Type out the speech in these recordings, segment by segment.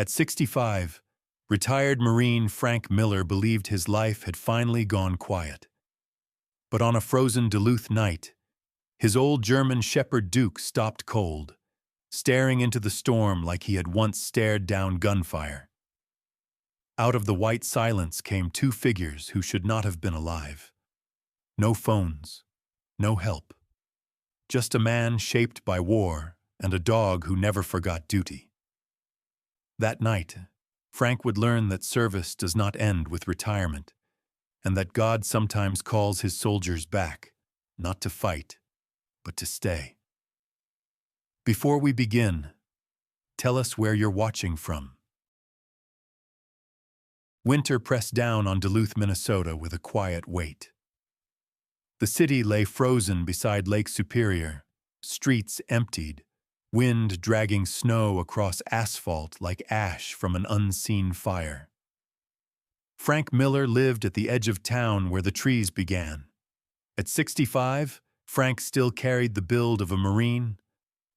At 65, retired Marine Frank Miller believed his life had finally gone quiet. But on a frozen Duluth night, his old German Shepherd Duke stopped cold, staring into the storm like he had once stared down gunfire. Out of the white silence came two figures who should not have been alive. No phones, no help. Just a man shaped by war and a dog who never forgot duty. That night, Frank would learn that service does not end with retirement, and that God sometimes calls his soldiers back, not to fight, but to stay. Before we begin, tell us where you're watching from. Winter pressed down on Duluth, Minnesota with a quiet weight. The city lay frozen beside Lake Superior, streets emptied, wind dragging snow across asphalt like ash from an unseen fire. Frank Miller lived at the edge of town where the trees began. At 65, Frank still carried the build of a Marine,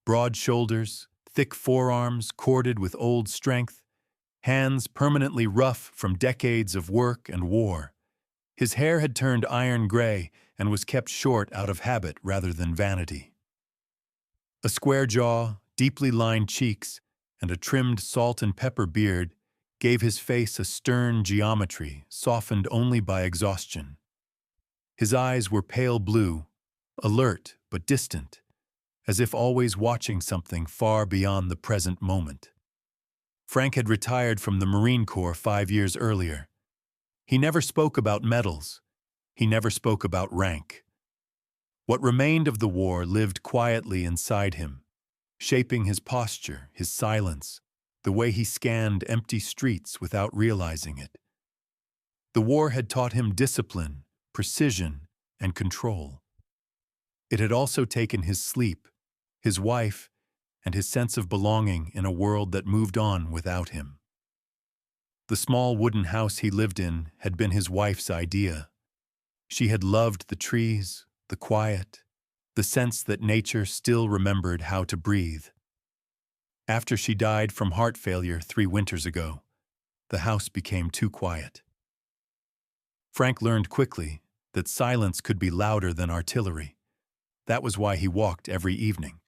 broad shoulders, thick forearms corded with old strength, hands permanently rough from decades of work and war. His hair had turned iron gray and was kept short out of habit rather than vanity. A square jaw, deeply lined cheeks, and a trimmed salt and pepper beard gave his face a stern geometry softened only by exhaustion. His eyes were pale blue, alert but distant, as if always watching something far beyond the present moment. Frank had retired from the Marine Corps 5 years earlier. He never spoke about medals. He never spoke about rank. What remained of the war lived quietly inside him, shaping his posture, his silence, the way he scanned empty streets without realizing it. The war had taught him discipline, precision, and control. It had also taken his sleep, his wife, and his sense of belonging in a world that moved on without him. The small wooden house he lived in had been his wife's idea. She had loved the trees, the quiet, the sense that nature still remembered how to breathe. After she died from heart failure 3 winters ago, the house became too quiet. Frank learned quickly that silence could be louder than artillery. That was why he walked every evening.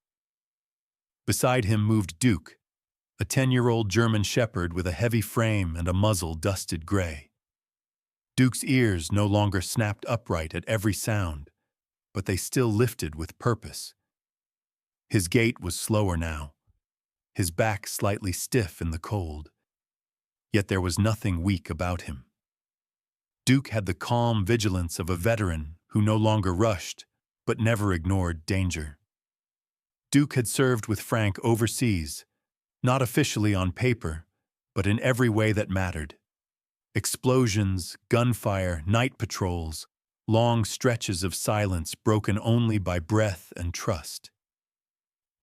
Beside him moved Duke, a 10-year-old German Shepherd with a heavy frame and a muzzle dusted gray. Duke's ears no longer snapped upright at every sound, but they still lifted with purpose. His gait was slower now, his back slightly stiff in the cold. Yet there was nothing weak about him. Duke had the calm vigilance of a veteran who no longer rushed, but never ignored danger. Duke had served with Frank overseas, not officially on paper, but in every way that mattered. Explosions, gunfire, night patrols, long stretches of silence broken only by breath and trust.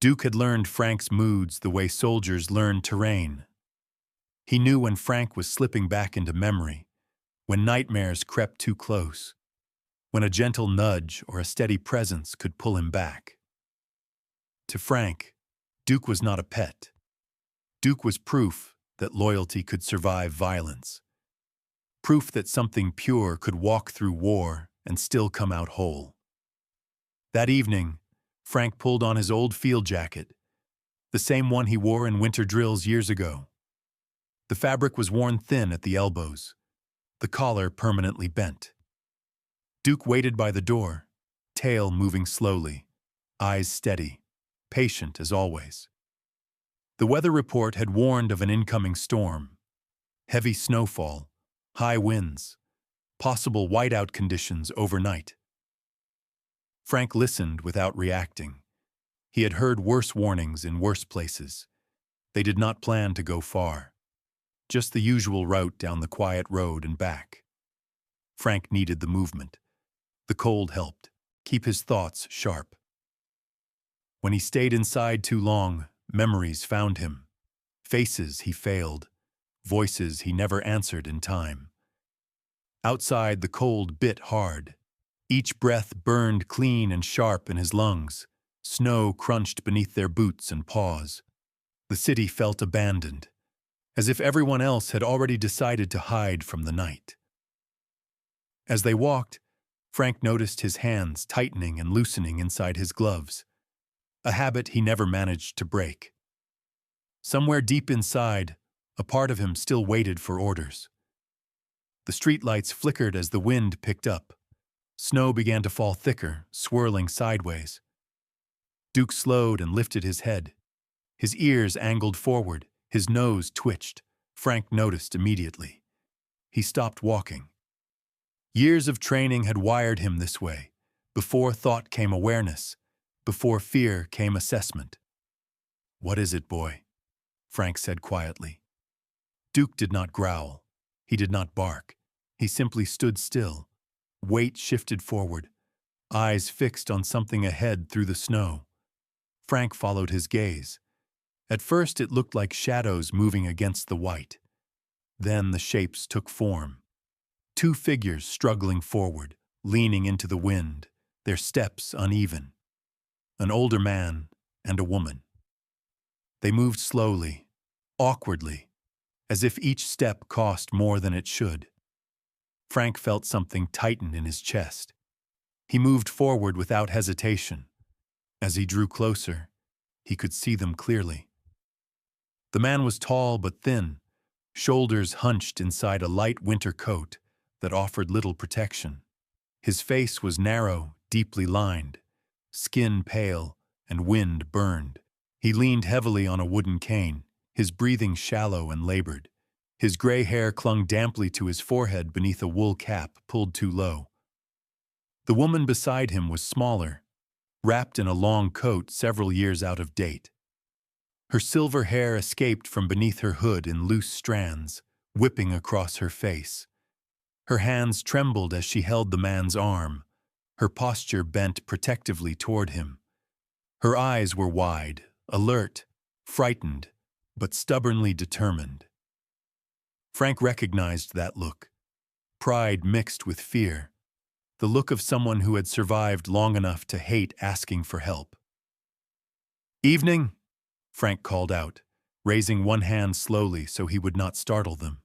Duke had learned Frank's moods the way soldiers learn terrain. He knew when Frank was slipping back into memory, when nightmares crept too close, when a gentle nudge or a steady presence could pull him back. To Frank, Duke was not a pet. Duke was proof that loyalty could survive violence. Proof that something pure could walk through war and still come out whole. That evening, Frank pulled on his old field jacket, the same one he wore in winter drills years ago. The fabric was worn thin at the elbows, the collar permanently bent. Duke waited by the door, tail moving slowly, eyes steady, patient as always. The weather report had warned of an incoming storm, heavy snowfall, high winds, possible whiteout conditions overnight. Frank listened without reacting. He had heard worse warnings in worse places. They did not plan to go far. Just the usual route down the quiet road and back. Frank needed the movement. The cold helped keep his thoughts sharp. When he stayed inside too long, memories found him. Faces he failed, voices he never answered in time. Outside, the cold bit hard. Each breath burned clean and sharp in his lungs. Snow crunched beneath their boots and paws. The city felt abandoned. as if everyone else had already decided to hide from the night. As they walked, Frank noticed his hands tightening and loosening inside his gloves, a habit he never managed to break. Somewhere deep inside, a part of him still waited for orders. The streetlights flickered as the wind picked up. Snow began to fall thicker, swirling sideways. Duke slowed and lifted his head. His ears angled forward, his nose twitched. Frank noticed immediately. He stopped walking. Years of training had wired him this way. Before thought came awareness. Before fear came assessment. "What is it, boy?" Frank said quietly. Duke did not growl. He did not bark. He simply stood still. Weight shifted forward, eyes fixed on something ahead through the snow. Frank followed his gaze. At first it looked like shadows moving against the white. Then the shapes took form. Two figures struggling forward, leaning into the wind, their steps uneven. An older man and a woman. They moved slowly, awkwardly, as if each step cost more than it should. Frank felt something tighten in his chest. He moved forward without hesitation. As he drew closer, he could see them clearly. The man was tall but thin, shoulders hunched inside a light winter coat that offered little protection. His face was narrow, deeply lined, skin pale and wind burned. He leaned heavily on a wooden cane, his breathing shallow and labored. His gray hair clung damply to his forehead beneath a wool cap pulled too low. The woman beside him was smaller, wrapped in a long coat several years out of date. Her silver hair escaped from beneath her hood in loose strands, whipping across her face. Her hands trembled as she held the man's arm, her posture bent protectively toward him. Her eyes were wide, alert, frightened, but stubbornly determined. Frank recognized that look. Pride mixed with fear. The look of someone who had survived long enough to hate asking for help. "Evening," Frank called out, raising one hand slowly so he would not startle them.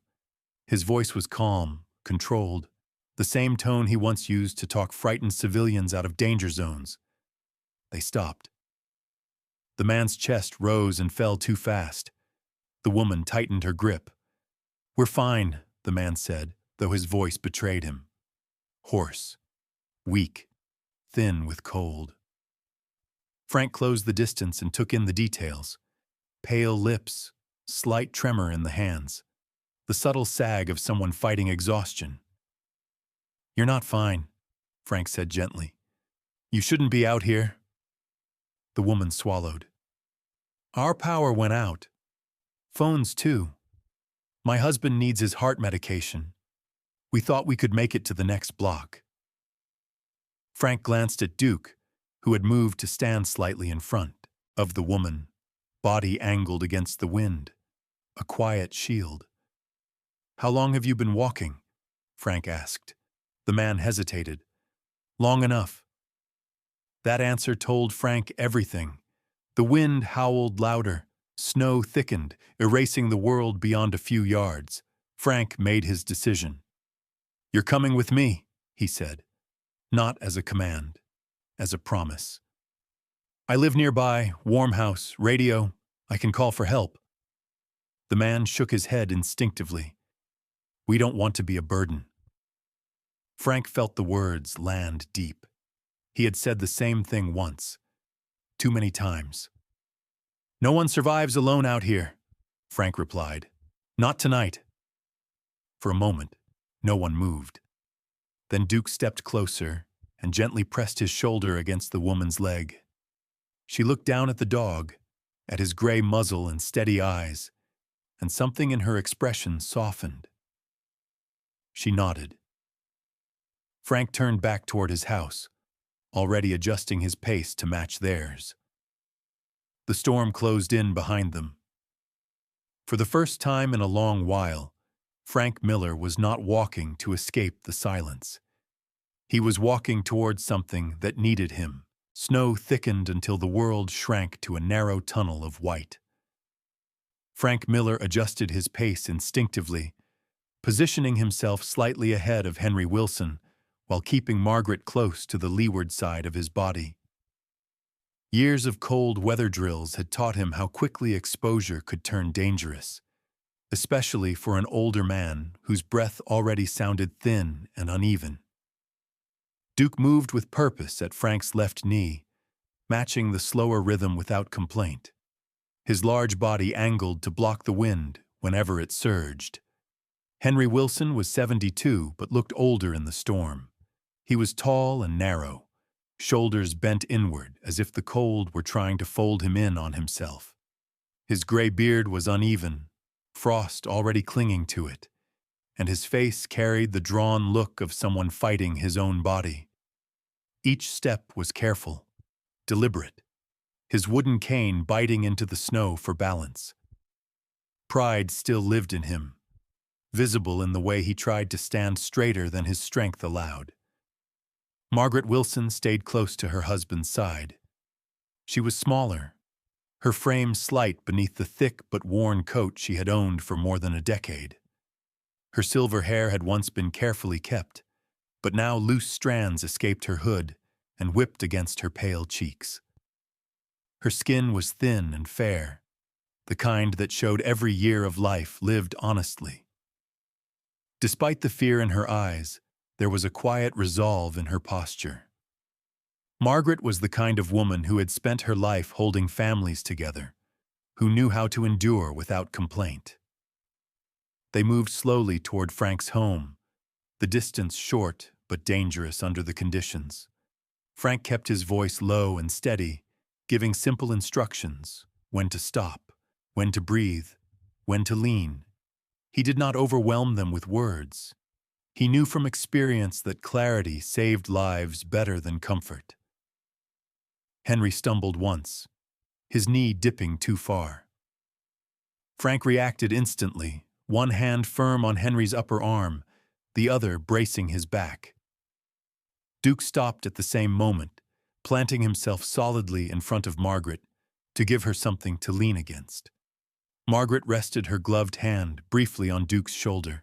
His voice was calm, controlled, the same tone he once used to talk frightened civilians out of danger zones. They stopped. The man's chest rose and fell too fast. The woman tightened her grip. "We're fine," the man said, though his voice betrayed him. Hoarse, weak, thin with cold. Frank closed the distance and took in the details. Pale lips, slight tremor in the hands, the subtle sag of someone fighting exhaustion. "You're not fine," Frank said gently. "You shouldn't be out here." The woman swallowed. "Our power went out. Phones too. My husband needs his heart medication. We thought we could make it to the next block." Frank glanced at Duke, who had moved to stand slightly in front of the woman, body angled against the wind, a quiet shield. "How long have you been walking?" Frank asked. The man hesitated. "Long enough." That answer told Frank everything. The wind howled louder. Snow thickened, erasing the world beyond a few yards. Frank made his decision. "You're coming with me," he said, not as a command, as a promise. "I live nearby, warm house, radio. I can call for help." The man shook his head instinctively. "We don't want to be a burden." Frank felt the words land deep. He had said the same thing once, too many times. "No one survives alone out here," Frank replied. "Not tonight." For a moment, no one moved. Then Duke stepped closer and gently pressed his shoulder against the woman's leg. She looked down at the dog, at his gray muzzle and steady eyes, and something in her expression softened. She nodded. Frank turned back toward his house, already adjusting his pace to match theirs. The storm closed in behind them. For the first time in a long while, Frank Miller was not walking to escape the silence. He was walking toward something that needed him. Snow thickened until the world shrank to a narrow tunnel of white. Frank Miller adjusted his pace instinctively, positioning himself slightly ahead of Henry Wilson while keeping Margaret close to the leeward side of his body. Years of cold weather drills had taught him how quickly exposure could turn dangerous, especially for an older man whose breath already sounded thin and uneven. Duke moved with purpose at Frank's left knee, matching the slower rhythm without complaint. His large body angled to block the wind whenever it surged. Henry Wilson was 72 but looked older in the storm. He was tall and narrow, shoulders bent inward as if the cold were trying to fold him in on himself. His gray beard was uneven, frost already clinging to it, and his face carried the drawn look of someone fighting his own body. Each step was careful, deliberate, his wooden cane biting into the snow for balance. Pride still lived in him, visible in the way he tried to stand straighter than his strength allowed. Margaret Wilson stayed close to her husband's side. She was smaller, her frame slight beneath the thick but worn coat she had owned for more than a decade. Her silver hair had once been carefully kept, but now loose strands escaped her hood and whipped against her pale cheeks. Her skin was thin and fair, the kind that showed every year of life lived honestly. Despite the fear in her eyes, there was a quiet resolve in her posture. Margaret was the kind of woman who had spent her life holding families together, who knew how to endure without complaint. They moved slowly toward Frank's home, the distance short but dangerous under the conditions. Frank kept his voice low and steady, giving simple instructions: when to stop, when to breathe, when to lean. He did not overwhelm them with words. He knew from experience that clarity saved lives better than comfort. Henry stumbled once, his knee dipping too far. Frank reacted instantly, one hand firm on Henry's upper arm, the other bracing his back. Duke stopped at the same moment, planting himself solidly in front of Margaret to give her something to lean against. Margaret rested her gloved hand briefly on Duke's shoulder,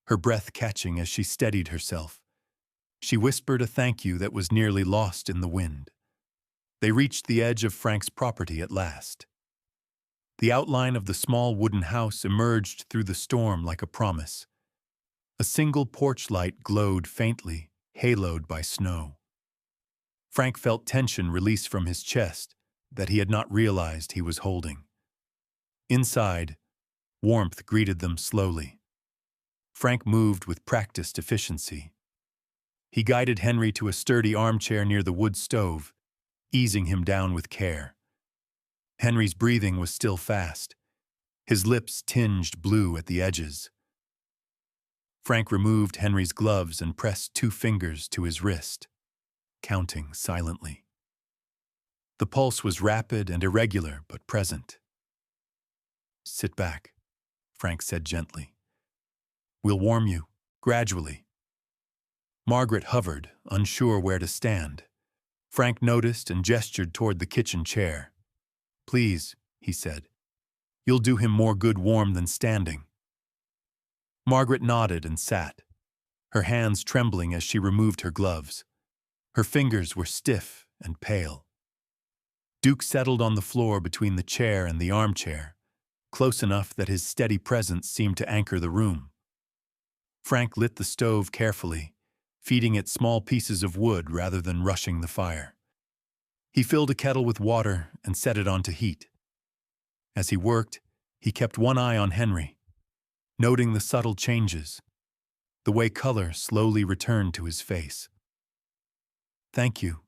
her breath catching as she steadied herself. She whispered a thank you that was nearly lost in the wind. They reached the edge of Frank's property at last. The outline of the small wooden house emerged through the storm like a promise. A single porch light glowed faintly, haloed by snow. Frank felt tension release from his chest that he had not realized he was holding. Inside, warmth greeted them slowly. Frank moved with practiced efficiency. He guided Henry to a sturdy armchair near the wood stove, easing him down with care. Henry's breathing was still fast, his lips tinged blue at the edges. Frank removed Henry's gloves and pressed 2 fingers to his wrist, counting silently. The pulse was rapid and irregular, but present. "Sit back," Frank said gently. "We'll warm you, gradually." Margaret hovered, unsure where to stand. Frank noticed and gestured toward the kitchen chair. "Please," he said. "You'll do him more good warm than standing." Margaret nodded and sat, her hands trembling as she removed her gloves. Her fingers were stiff and pale. Duke settled on the floor between the chair and the armchair, close enough that his steady presence seemed to anchor the room. Frank lit the stove carefully, feeding it small pieces of wood rather than rushing the fire. He filled a kettle with water and set it on to heat. As he worked, he kept one eye on Henry, noting the subtle changes, the way color slowly returned to his face. "Thank you,"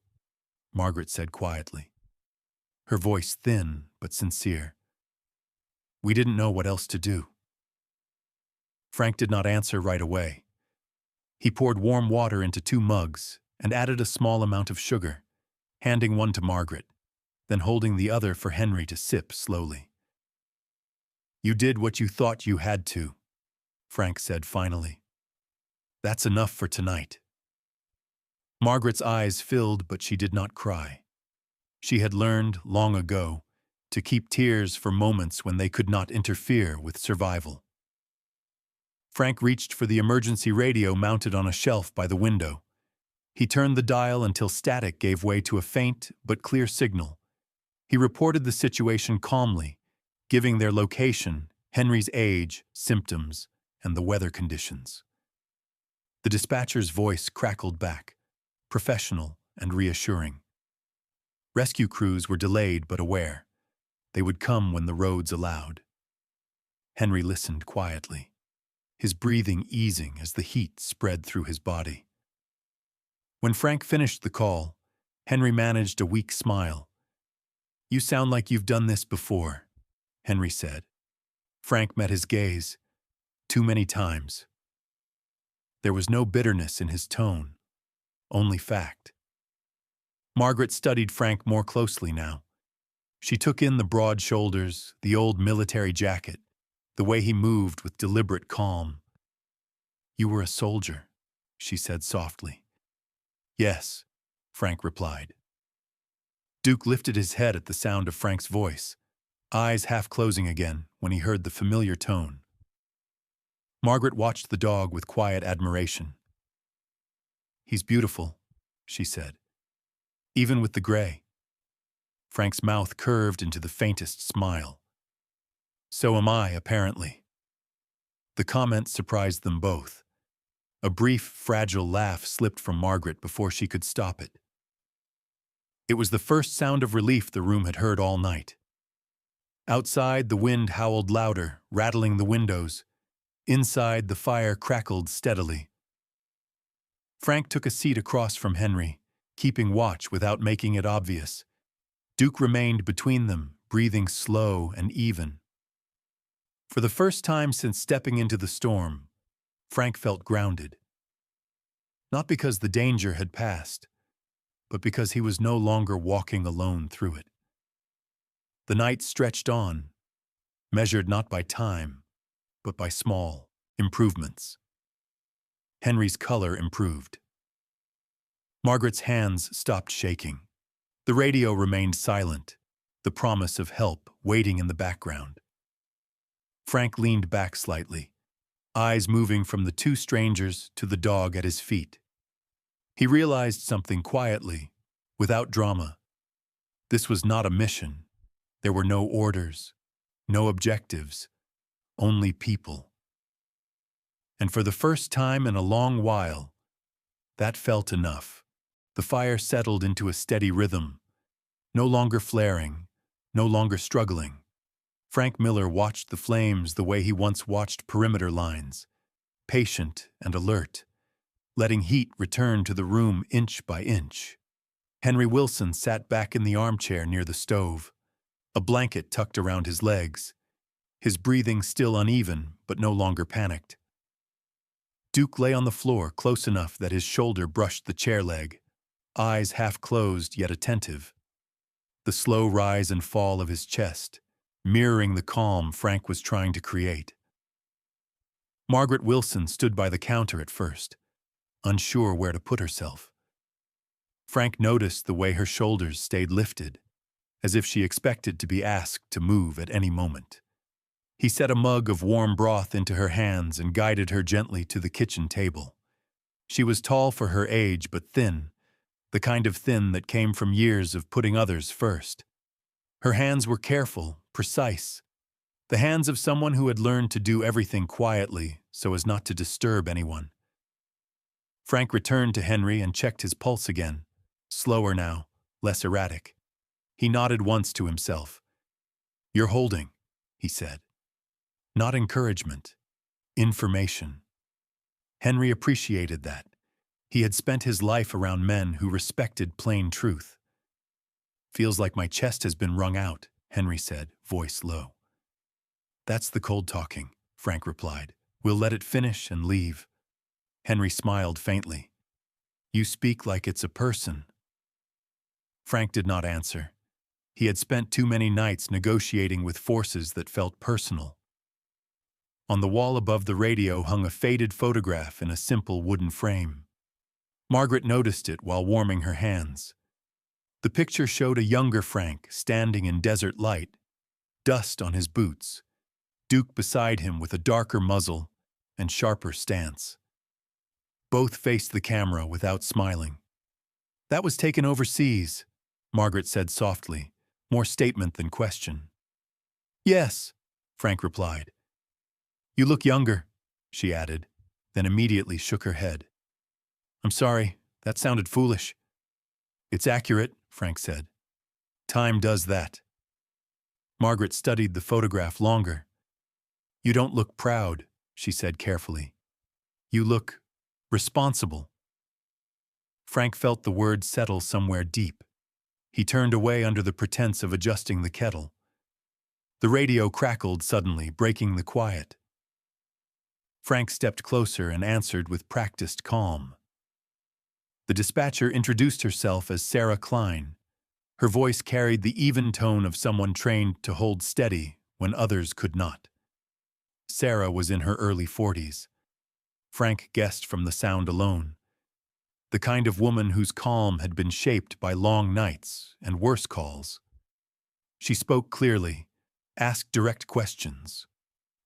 Margaret said quietly, her voice thin but sincere. "We didn't know what else to do." Frank did not answer right away. He poured warm water into 2 mugs and added a small amount of sugar, handing one to Margaret, then holding the other for Henry to sip slowly. "You did what you thought you had to," Frank said finally. "That's enough for tonight." Margaret's eyes filled, but she did not cry. She had learned, long ago, to keep tears for moments when they could not interfere with survival. Frank reached for the emergency radio mounted on a shelf by the window. He turned the dial until static gave way to a faint but clear signal. He reported the situation calmly, giving their location, Henry's age, symptoms, and the weather conditions. The dispatcher's voice crackled back, professional and reassuring. Rescue crews were delayed but aware. They would come when the roads allowed. Henry listened quietly, his breathing easing as the heat spread through his body. When Frank finished the call, Henry managed a weak smile. "You sound like you've done this before," Henry said. Frank met his gaze. "Too many times." There was no bitterness in his tone, only fact. Margaret studied Frank more closely now. She took in the broad shoulders, the old military jacket, the way he moved with deliberate calm. "You were a soldier," she said softly. "Yes," Frank replied. Duke lifted his head at the sound of Frank's voice, eyes half closing again when he heard the familiar tone. Margaret watched the dog with quiet admiration. "He's beautiful," she said, "even with the gray." Frank's mouth curved into the faintest smile. "So am I, apparently." The comment surprised them both. A brief, fragile laugh slipped from Margaret before she could stop it. It was the first sound of relief the room had heard all night. Outside, the wind howled louder, rattling the windows. Inside, the fire crackled steadily. Frank took a seat across from Henry, keeping watch without making it obvious. Duke remained between them, breathing slow and even. For the first time since stepping into the storm, Frank felt grounded. Not because the danger had passed, but because he was no longer walking alone through it. The night stretched on, measured not by time, but by small improvements. Henry's color improved. Margaret's hands stopped shaking. The radio remained silent, the promise of help waiting in the background. Frank leaned back slightly, eyes moving from the two strangers to the dog at his feet. He realized something quietly, without drama. This was not a mission. There were no orders, no objectives, only people. And for the first time in a long while, that felt enough. The fire settled into a steady rhythm, no longer flaring, no longer struggling. Frank Miller watched the flames the way he once watched perimeter lines, patient and alert, letting heat return to the room inch by inch. Henry Wilson sat back in the armchair near the stove, a blanket tucked around his legs, his breathing still uneven but no longer panicked. Duke lay on the floor close enough that his shoulder brushed the chair leg, eyes half closed yet attentive. The slow rise and fall of his chest, mirroring the calm Frank was trying to create. Margaret Wilson stood by the counter at first, unsure where to put herself. Frank noticed the way her shoulders stayed lifted, as if she expected to be asked to move at any moment. He set a mug of warm broth into her hands and guided her gently to the kitchen table. She was tall for her age but thin, the kind of thin that came from years of putting others first. Her hands were careful, precise, the hands of someone who had learned to do everything quietly so as not to disturb anyone. Frank returned to Henry and checked his pulse again, slower now, less erratic. He nodded once to himself. "You're holding," he said. Not encouragement, information. Henry appreciated that. He had spent his life around men who respected plain truth. "Feels like my chest has been wrung out," Henry said, voice low. "That's the cold talking," Frank replied. "We'll let it finish and leave." Henry smiled faintly. "You speak like it's a person." Frank did not answer. He had spent too many nights negotiating with forces that felt personal. On the wall above the radio hung a faded photograph in a simple wooden frame. Margaret noticed it while warming her hands. The picture showed a younger Frank standing in desert light dust on his boots, Duke beside him with a darker muzzle and sharper stance. Both faced the camera without smiling. "That was taken overseas," Margaret said softly, more statement than question. "Yes," Frank replied. "You look younger," she added, then immediately shook her head. "I'm sorry, that sounded foolish." "It's accurate," Frank said. "Time does that." Margaret studied the photograph longer. "You don't look proud," she said carefully. "You look responsible." Frank felt the words settle somewhere deep. He turned away under the pretense of adjusting the kettle. The radio crackled suddenly, breaking the quiet. Frank stepped closer and answered with practiced calm. The dispatcher introduced herself as Sarah Klein. Her voice carried the even tone of someone trained to hold steady when others could not. Sarah was in her early 40s. Frank guessed from the sound alone. The kind of woman whose calm had been shaped by long nights and worse calls. She spoke clearly, asked direct questions,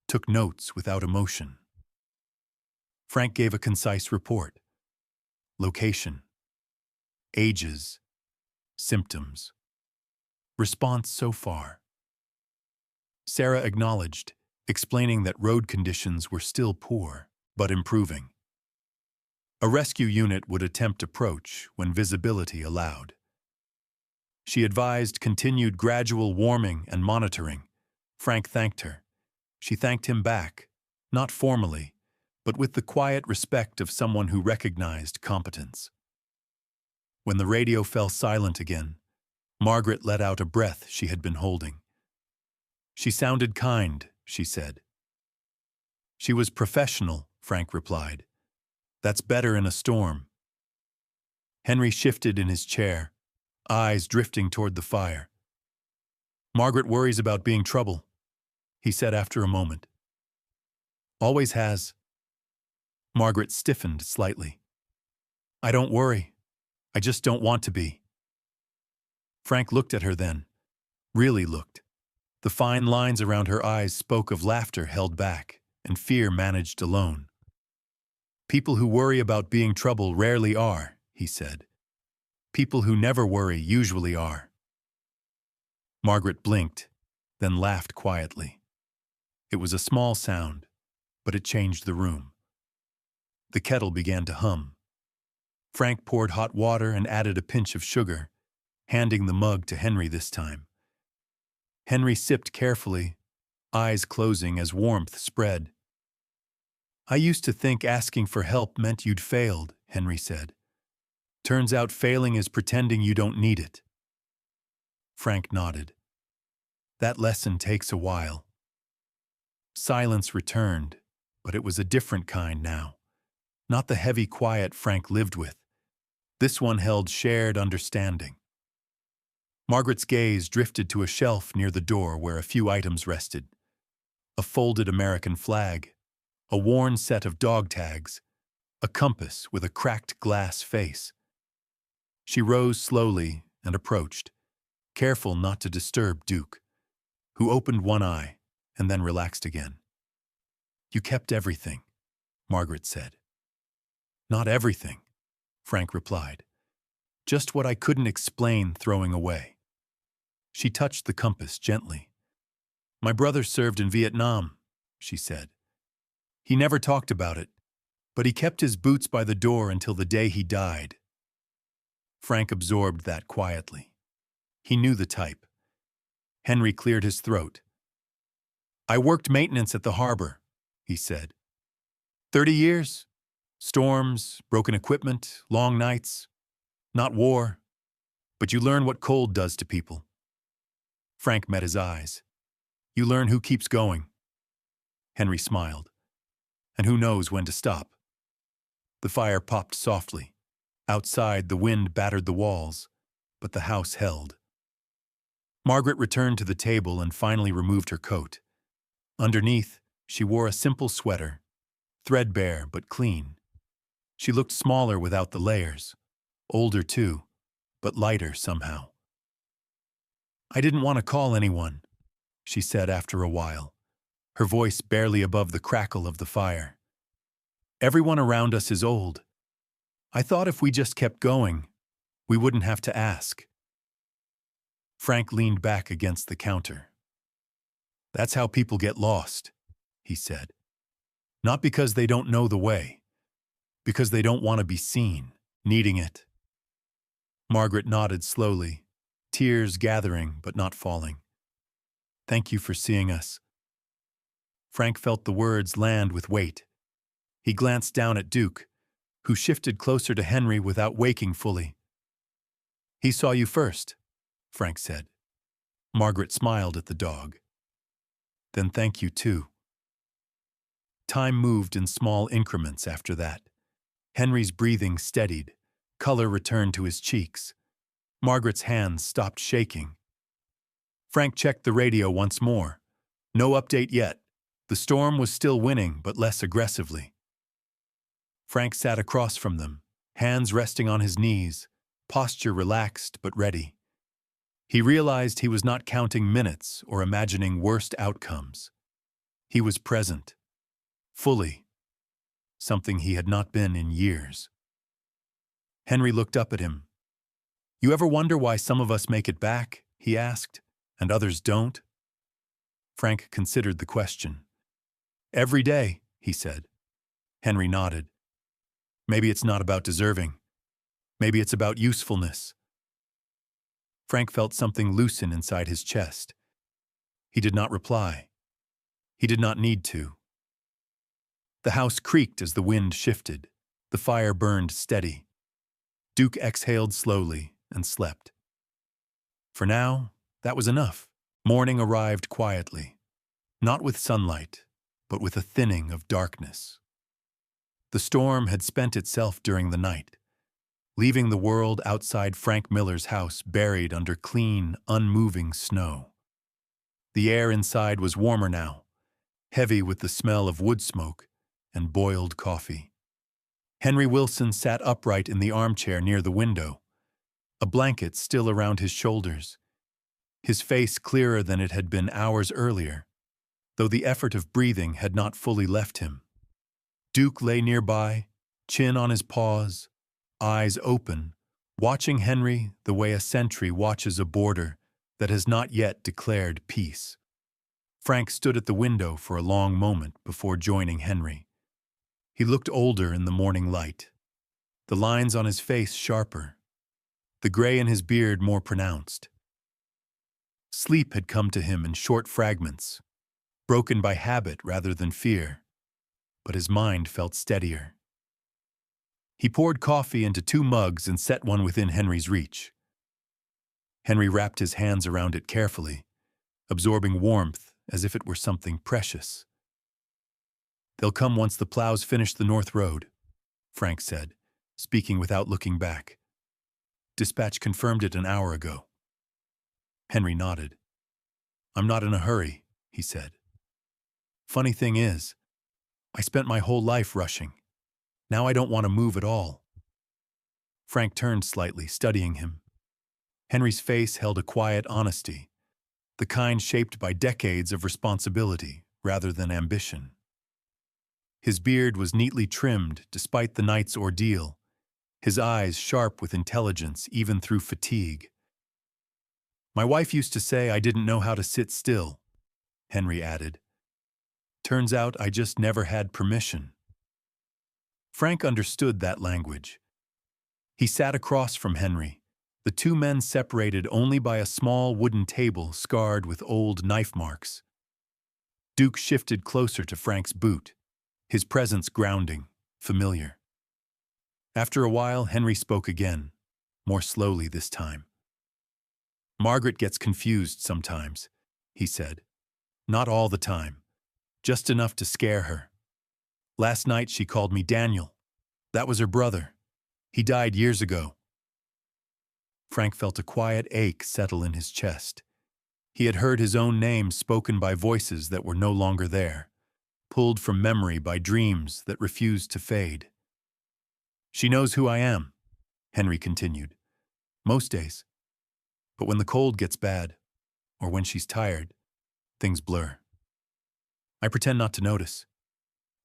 took notes without emotion. Frank gave a concise report. Location, ages, symptoms. Response so far. Sarah acknowledged, explaining that road conditions were still poor, but improving. A rescue unit would attempt approach when visibility allowed. She advised continued gradual warming and monitoring. Frank thanked her. She thanked him back, not formally, but with the quiet respect of someone who recognized competence. When the radio fell silent again, Margaret let out a breath she had been holding. "She sounded kind," she said. "She was professional," Frank replied. "That's better in a storm." Henry shifted in his chair, eyes drifting toward the fire. "Margaret worries about being trouble," he said after a moment. "Always has." Margaret stiffened slightly. "I don't worry. I just don't want to be." Frank looked at her then, really looked. The fine lines around her eyes spoke of laughter held back and fear managed alone. "People who worry about being trouble rarely are," he said. "People who never worry usually are." Margaret blinked, then laughed quietly. It was a small sound, but it changed the room. The kettle began to hum. Frank poured hot water and added a pinch of sugar, handing the mug to Henry this time. Henry sipped carefully, eyes closing as warmth spread. "I used to think asking for help meant you'd failed," Henry said. "Turns out failing is pretending you don't need it." Frank nodded. "That lesson takes a while." Silence returned, but it was a different kind now. Not the heavy quiet Frank lived with. This one held shared understanding. Margaret's gaze drifted to a shelf near the door where a few items rested. A folded American flag, a worn set of dog tags, a compass with a cracked glass face. She rose slowly and approached, careful not to disturb Duke, who opened one eye and then relaxed again. "You kept everything," Margaret said. "Not everything," Frank replied. "Just what I couldn't explain throwing away." She touched the compass gently. "My brother served in Vietnam," she said. "He never talked about it, but he kept his boots by the door until the day he died." Frank absorbed that quietly. He knew the type. Henry cleared his throat. "I worked maintenance at the harbor," he said. 30 years? Storms, broken equipment, long nights. Not war, but you learn what cold does to people." Frank met his eyes. "You learn who keeps going." Henry smiled. "And who knows when to stop." The fire popped softly. Outside, the wind battered the walls, but the house held. Margaret returned to the table and finally removed her coat. Underneath, she wore a simple sweater, threadbare but clean. She looked smaller without the layers, older too, but lighter somehow. "I didn't want to call anyone," she said after a while, her voice barely above the crackle of the fire. Everyone around us is old. I thought if we just kept going, we wouldn't have to ask. Frank leaned back against the counter. That's how people get lost, he said. Not because they don't know the way, because they don't want to be seen, needing it. Margaret nodded slowly, tears gathering but not falling. Thank you for seeing us. Frank felt the words land with weight. He glanced down at Duke, who shifted closer to Henry without waking fully. He saw you first, Frank said. Margaret smiled at the dog. Then thank you too. Time moved in small increments after that. Henry's breathing steadied. Color returned to his cheeks. Margaret's hands stopped shaking. Frank checked the radio once more. No update yet. The storm was still winning, but less aggressively. Frank sat across from them, hands resting on his knees, posture relaxed but ready. He realized he was not counting minutes or imagining worst outcomes. He was present, fully, something he had not been in years. Henry looked up at him. You ever wonder why some of us make it back, he asked, and others don't? Frank considered the question. Every day, he said. Henry nodded. Maybe it's not about deserving. Maybe it's about usefulness. Frank felt something loosen inside his chest. He did not reply. He did not need to. The house creaked as the wind shifted. The fire burned steady. Duke exhaled slowly and slept. For now, that was enough. Morning arrived quietly, not with sunlight, but with a thinning of darkness. The storm had spent itself during the night, leaving the world outside Frank Miller's house buried under clean, unmoving snow. The air inside was warmer now, heavy with the smell of wood smoke and boiled coffee. Henry Wilson sat upright in the armchair near the window, a blanket still around his shoulders, his face clearer than it had been hours earlier, though the effort of breathing had not fully left him. Duke lay nearby, chin on his paws, eyes open, watching Henry the way a sentry watches a border that has not yet declared peace. Frank stood at the window for a long moment before joining Henry. He looked older in the morning light, the lines on his face sharper, the gray in his beard more pronounced. Sleep had come to him in short fragments, broken by habit rather than fear, but his mind felt steadier. He poured coffee into 2 mugs and set one within Henry's reach. Henry wrapped his hands around it carefully, absorbing warmth as if it were something precious. They'll come once the plows finish the North Road, Frank said, speaking without looking back. Dispatch confirmed it an hour ago. Henry nodded. I'm not in a hurry, he said. Funny thing is, I spent my whole life rushing. Now I don't want to move at all. Frank turned slightly, studying him. Henry's face held a quiet honesty, the kind shaped by decades of responsibility rather than ambition. His beard was neatly trimmed despite the night's ordeal, his eyes sharp with intelligence even through fatigue. My wife used to say I didn't know how to sit still, Henry added. Turns out I just never had permission. Frank understood that language. He sat across from Henry, the 2 men separated only by a small wooden table scarred with old knife marks. Duke shifted closer to Frank's boot, his presence grounding, familiar. After a while, Henry spoke again, more slowly this time. Margaret gets confused sometimes, he said. Not all the time, just enough to scare her. Last night she called me Daniel. That was her brother. He died years ago. Frank felt a quiet ache settle in his chest. He had heard his own name spoken by voices that were no longer there, pulled from memory by dreams that refused to fade. She knows who I am, Henry continued. Most days. But when the cold gets bad, or when she's tired, Things blur. I pretend not to notice.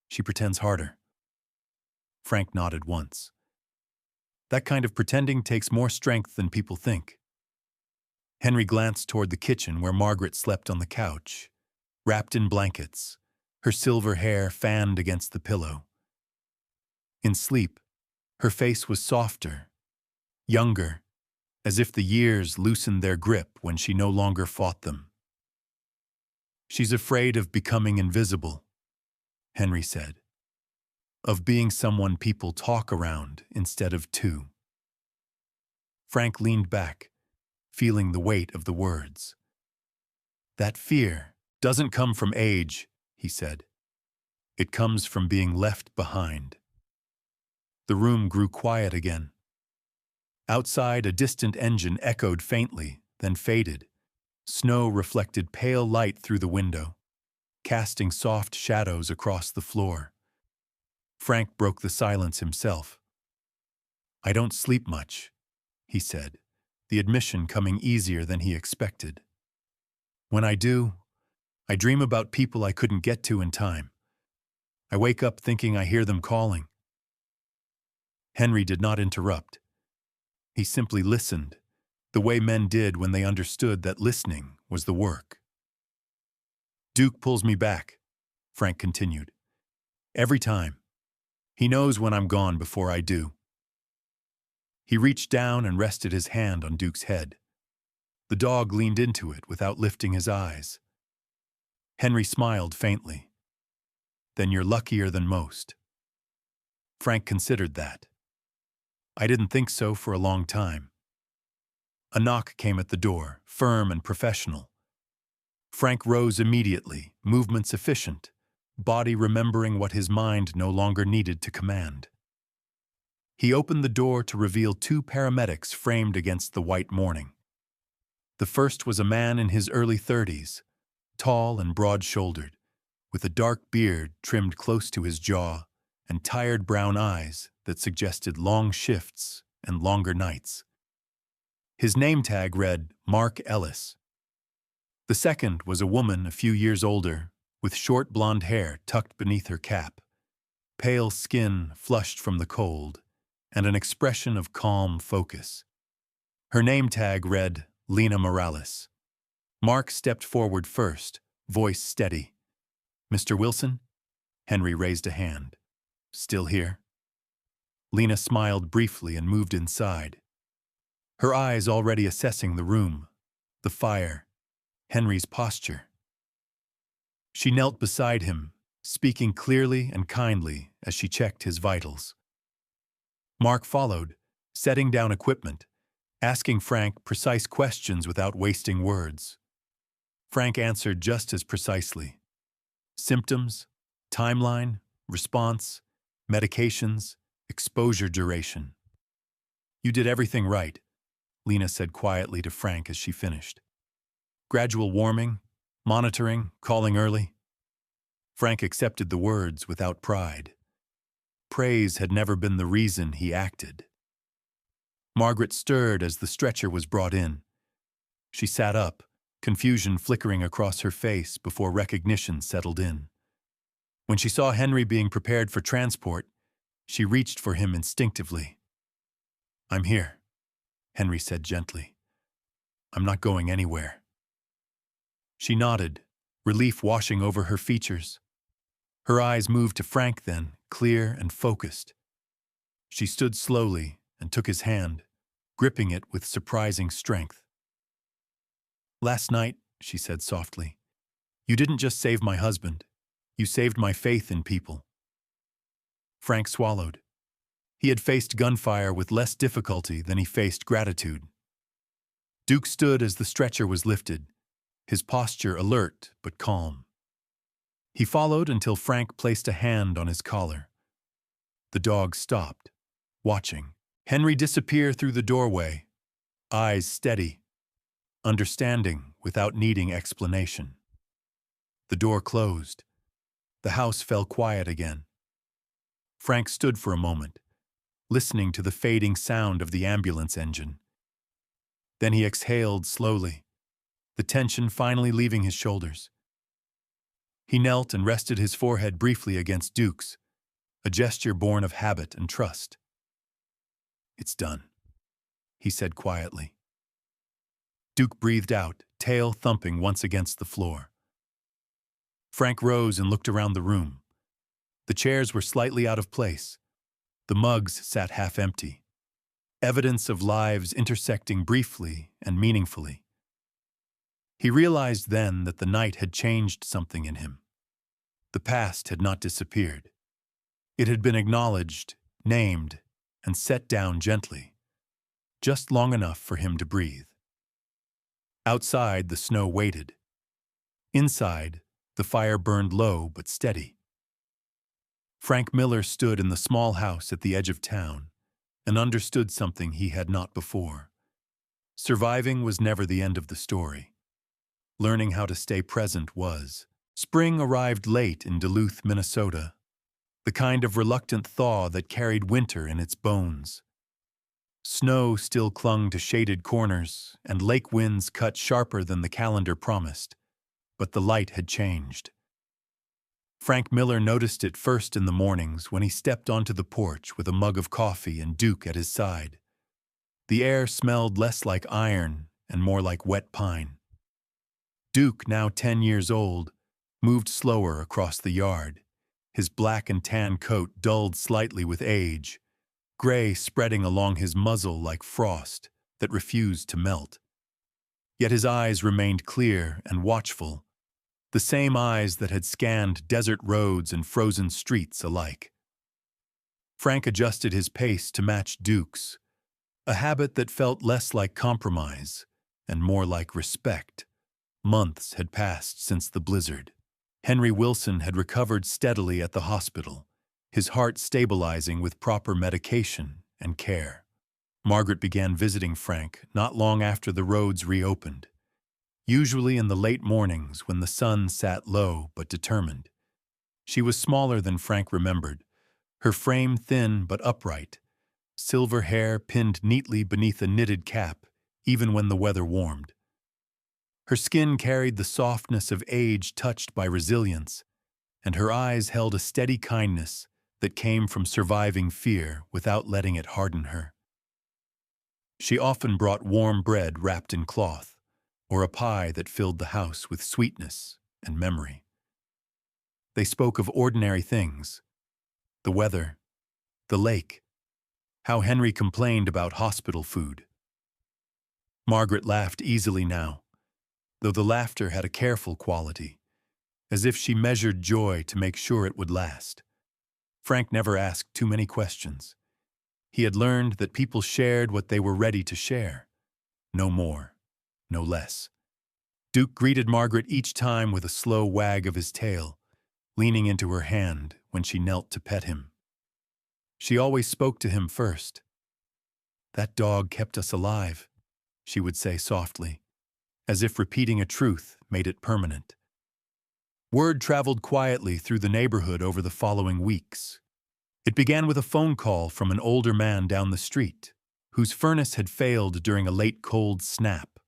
She pretends harder. Frank nodded once. That kind of pretending takes more strength than people think. Henry glanced toward the kitchen where Margaret slept on the couch, wrapped in blankets, her silver hair fanned against the pillow. In sleep, her face was softer, younger, as if the years loosened their grip when she no longer fought them. She's afraid of becoming invisible, Henry said. Of being someone people talk around instead of to. Frank leaned back, feeling the weight of the words. That fear doesn't come from age, he said. It comes from being left behind. The room grew quiet again. Outside, a distant engine echoed faintly, then faded. Snow reflected pale light through the window, casting soft shadows across the floor. Frank broke the silence himself. I don't sleep much, he said, the admission coming easier than he expected. When I do, I dream about people I couldn't get to in time. I wake up thinking I hear them calling. Henry did not interrupt. He simply listened, the way men did when they understood that listening was the work. Duke pulls me back, Frank continued. Every time. He knows when I'm gone before I do. He reached down and rested his hand on Duke's head. The dog leaned into it without lifting his eyes. Henry smiled faintly. Then you're luckier than most. Frank considered that. I didn't think so for a long time. A knock came at the door, firm and professional. Frank rose immediately, movements efficient, body remembering what his mind no longer needed to command. He opened the door to reveal two paramedics framed against the white morning. The first was a man in his early 30s, tall and broad-shouldered, with a dark beard trimmed close to his jaw and tired brown eyes that suggested long shifts and longer nights. His name tag read Mark Ellis. The second was a woman a few years older, with short blonde hair tucked beneath her cap, pale skin flushed from the cold, and an expression of calm focus. Her name tag read Lena Morales. Mark stepped forward first, voice steady. Mr. Wilson? Henry raised a hand. Still here? Lena smiled briefly and moved inside. Her eyes already assessing the room, the fire, Henry's posture. She knelt beside him, speaking clearly and kindly as she checked his vitals. Mark followed, setting down equipment, asking Frank precise questions without wasting words. Frank answered just as precisely. Symptoms, timeline, response, medications, exposure duration. You did everything right, Lena said quietly to Frank as she finished. Gradual warming, monitoring, calling early. Frank accepted the words without pride. Praise had never been the reason he acted. Margaret stirred as the stretcher was brought in. She sat up, confusion flickering across her face before recognition settled in. When she saw Henry being prepared for transport, she reached for him instinctively. I'm here, Henry said gently. I'm not going anywhere. She nodded, relief washing over her features. Her eyes moved to Frank then, clear and focused. She stood slowly and took his hand, gripping it with surprising strength. Last night, she said softly, you didn't just save my husband, you saved my faith in people. Frank swallowed. He had faced gunfire with less difficulty than he faced gratitude. Duke stood as the stretcher was lifted, his posture alert but calm. He followed until Frank placed a hand on his collar. The dog stopped, watching Henry disappear through the doorway, eyes steady, understanding without needing explanation. The door closed. The house fell quiet again. Frank stood for a moment, listening to the fading sound of the ambulance engine. Then he exhaled slowly, the tension finally leaving his shoulders. He knelt and rested his forehead briefly against Duke's, a gesture born of habit and trust. "It's done," he said quietly. Duke breathed out, tail thumping once against the floor. Frank rose and looked around the room. The chairs were slightly out of place. The mugs sat half empty. Evidence of lives intersecting briefly and meaningfully. He realized then that the night had changed something in him. The past had not disappeared. It had been acknowledged, named, and set down gently, just long enough for him to breathe. Outside, the snow waited. Inside, the fire burned low but steady. Frank Miller stood in the small house at the edge of town and understood something he had not before. Surviving was never the end of the story. Learning how to stay present was. Spring arrived late in Duluth, Minnesota, the kind of reluctant thaw that carried winter in its bones. Snow still clung to shaded corners, and lake winds cut sharper than the calendar promised, but the light had changed. Frank Miller noticed it first in the mornings when he stepped onto the porch with a mug of coffee and Duke at his side. The air smelled less like iron and more like wet pine. Duke, now 10 years old, moved slower across the yard, his black and tan coat dulled slightly with age, gray spreading along his muzzle like frost that refused to melt. Yet his eyes remained clear and watchful, the same eyes that had scanned desert roads and frozen streets alike. Frank adjusted his pace to match Duke's, a habit that felt less like compromise and more like respect. Months had passed since the blizzard. Henry Wilson had recovered steadily at the hospital, his heart stabilizing with proper medication and care. Margaret began visiting Frank not long after the roads reopened, usually in the late mornings when the sun sat low but determined. She was smaller than Frank remembered, her frame thin but upright, silver hair pinned neatly beneath a knitted cap, even when the weather warmed. Her skin carried the softness of age touched by resilience, and her eyes held a steady kindness that came from surviving fear without letting it harden her. She often brought warm bread wrapped in cloth, or a pie that filled the house with sweetness and memory. They spoke of ordinary things, the weather, the lake, how Henry complained about hospital food. Margaret laughed easily now, though the laughter had a careful quality, as if she measured joy to make sure it would last. Frank never asked too many questions. He had learned that people shared what they were ready to share, no more, no less. Duke greeted Margaret each time with a slow wag of his tail, leaning into her hand when she knelt to pet him. She always spoke to him first. "That dog kept us alive," she would say softly, as if repeating a truth made it permanent. Word traveled quietly through the neighborhood over the following weeks. It began with a phone call from an older man down the street, whose furnace had failed during a late cold snap.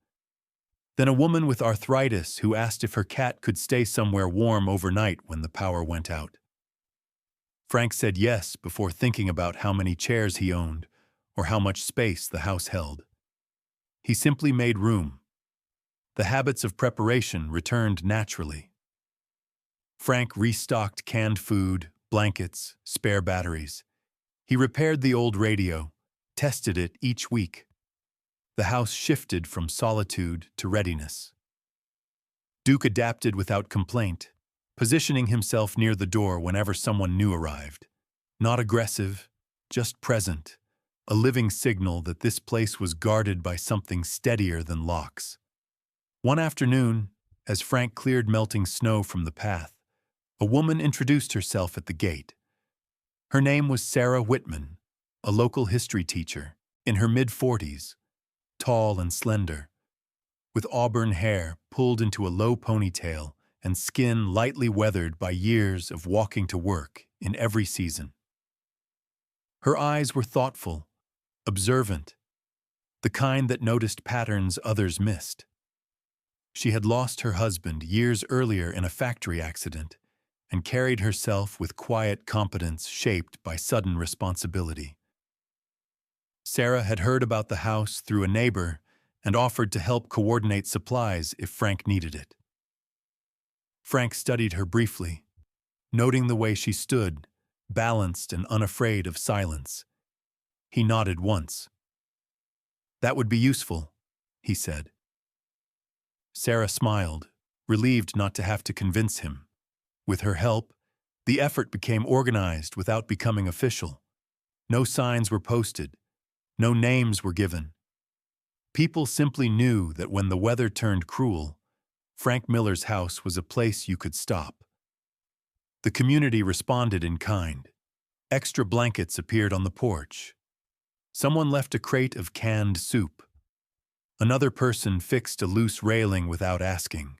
Then a woman with arthritis who asked if her cat could stay somewhere warm overnight when the power went out. Frank said yes before thinking about how many chairs he owned or how much space the house held. He simply made room. The habits of preparation returned naturally. Frank restocked canned food, blankets, spare batteries. He repaired the old radio, tested it each week. The house shifted from solitude to readiness. Duke adapted without complaint, positioning himself near the door whenever someone new arrived. Not aggressive, just present, a living signal that this place was guarded by something steadier than locks. One afternoon, as Frank cleared melting snow from the path, a woman introduced herself at the gate. Her name was Sarah Whitman, a local history teacher, in her mid-40s, tall and slender, with auburn hair pulled into a low ponytail and skin lightly weathered by years of walking to work in every season. Her eyes were thoughtful, observant, the kind that noticed patterns others missed. She had lost her husband years earlier in a factory accident and carried herself with quiet competence shaped by sudden responsibility. Sarah had heard about the house through a neighbor and offered to help coordinate supplies if Frank needed it. Frank studied her briefly, noting the way she stood, balanced and unafraid of silence. He nodded once. "That would be useful," he said. Sarah smiled, relieved not to have to convince him. With her help, the effort became organized without becoming official. No signs were posted. No names were given. People simply knew that when the weather turned cruel, Frank Miller's house was a place you could stop. The community responded in kind. Extra blankets appeared on the porch. Someone left a crate of canned soup. Another person fixed a loose railing without asking.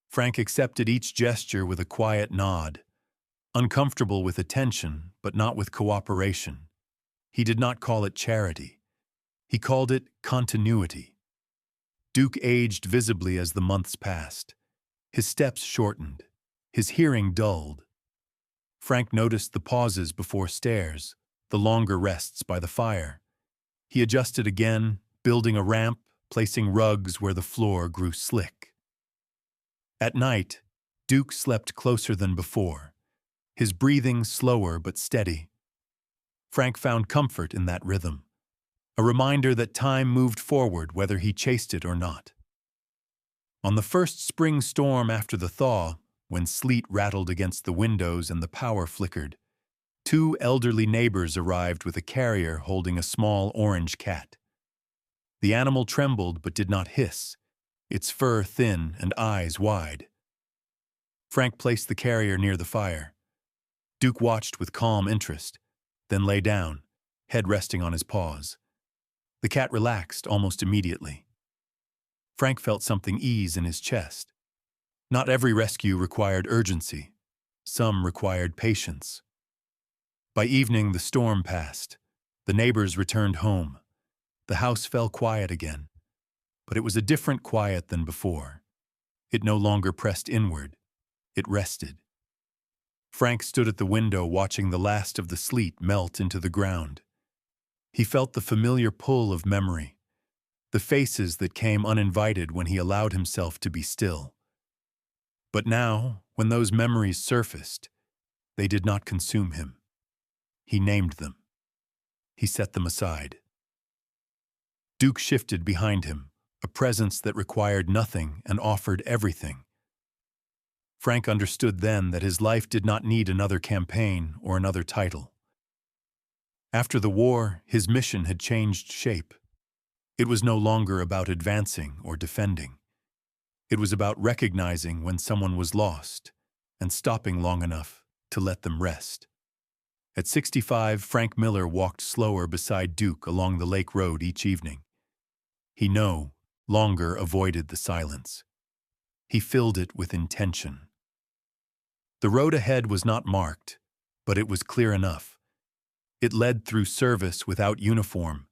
Frank accepted each gesture with a quiet nod, uncomfortable with attention, but not with cooperation. He did not call it charity. He called it continuity. Duke aged visibly as the months passed. His steps shortened. His hearing dulled. Frank noticed the pauses before stairs, the longer rests by the fire. He adjusted again, building a ramp, placing rugs where the floor grew slick. At night, Duke slept closer than before, his breathing slower but steady. Frank found comfort in that rhythm, a reminder that time moved forward whether he chased it or not. On the first spring storm after the thaw, when sleet rattled against the windows and the power flickered, two elderly neighbors arrived with a carrier holding a small orange cat. The animal trembled but did not hiss, its fur thin and eyes wide. Frank placed the carrier near the fire. Duke watched with calm interest, then lay down, head resting on his paws. The cat relaxed almost immediately. Frank felt something ease in his chest. Not every rescue required urgency. Some required patience. By evening, the storm passed. The neighbors returned home. The house fell quiet again. But it was a different quiet than before. It no longer pressed inward. It rested. Frank stood at the window watching the last of the sleet melt into the ground. He felt the familiar pull of memory, the faces that came uninvited when he allowed himself to be still. But now, when those memories surfaced, they did not consume him. He named them. He set them aside. Duke shifted behind him, a presence that required nothing and offered everything. Frank understood then that his life did not need another campaign or another title. After the war, his mission had changed shape. It was no longer about advancing or defending. It was about recognizing when someone was lost and stopping long enough to let them rest. At 65, Frank Miller walked slower beside Duke along the lake road each evening. He no longer avoided the silence. He filled it with intention. The road ahead was not marked, but it was clear enough. It led through service without uniform,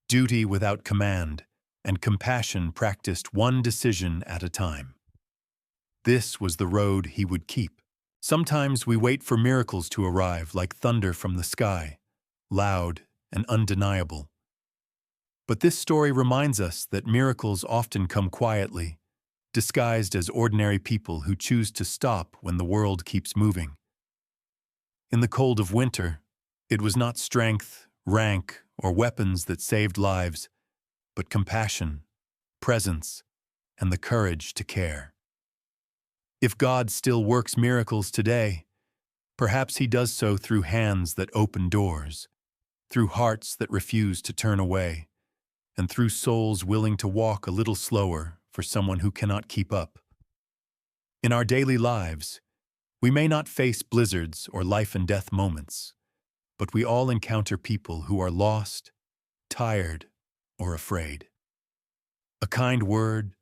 duty without command, and compassion practiced one decision at a time. This was the road he would keep. Sometimes we wait for miracles to arrive like thunder from the sky, loud and undeniable. But this story reminds us that miracles often come quietly, disguised as ordinary people who choose to stop when the world keeps moving. In the cold of winter, it was not strength, rank, or weapons that saved lives, but compassion, presence, and the courage to care. If God still works miracles today, perhaps He does so through hands that open doors, through hearts that refuse to turn away, and through souls willing to walk a little slower for someone who cannot keep up. In our daily lives, we may not face blizzards or life-and-death moments, but we all encounter people who are lost, tired, or afraid. A kind word,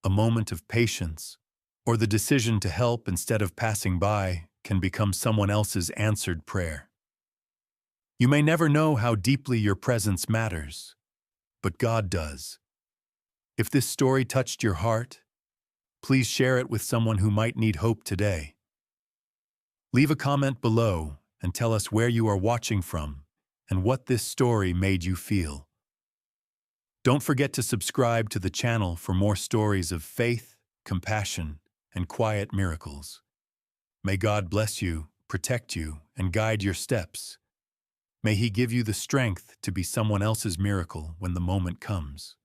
a moment of patience, or the decision to help instead of passing by can become someone else's answered prayer. You may never know how deeply your presence matters, but God does. If this story touched your heart, Please share it with someone who might need hope today. Leave a comment below and tell us where you are watching from and what this story made you feel. Don't forget to subscribe to the channel for more stories of faith, compassion, and quiet miracles. May God bless you, protect you, and guide your steps. May He give you the strength to be someone else's miracle when the moment comes.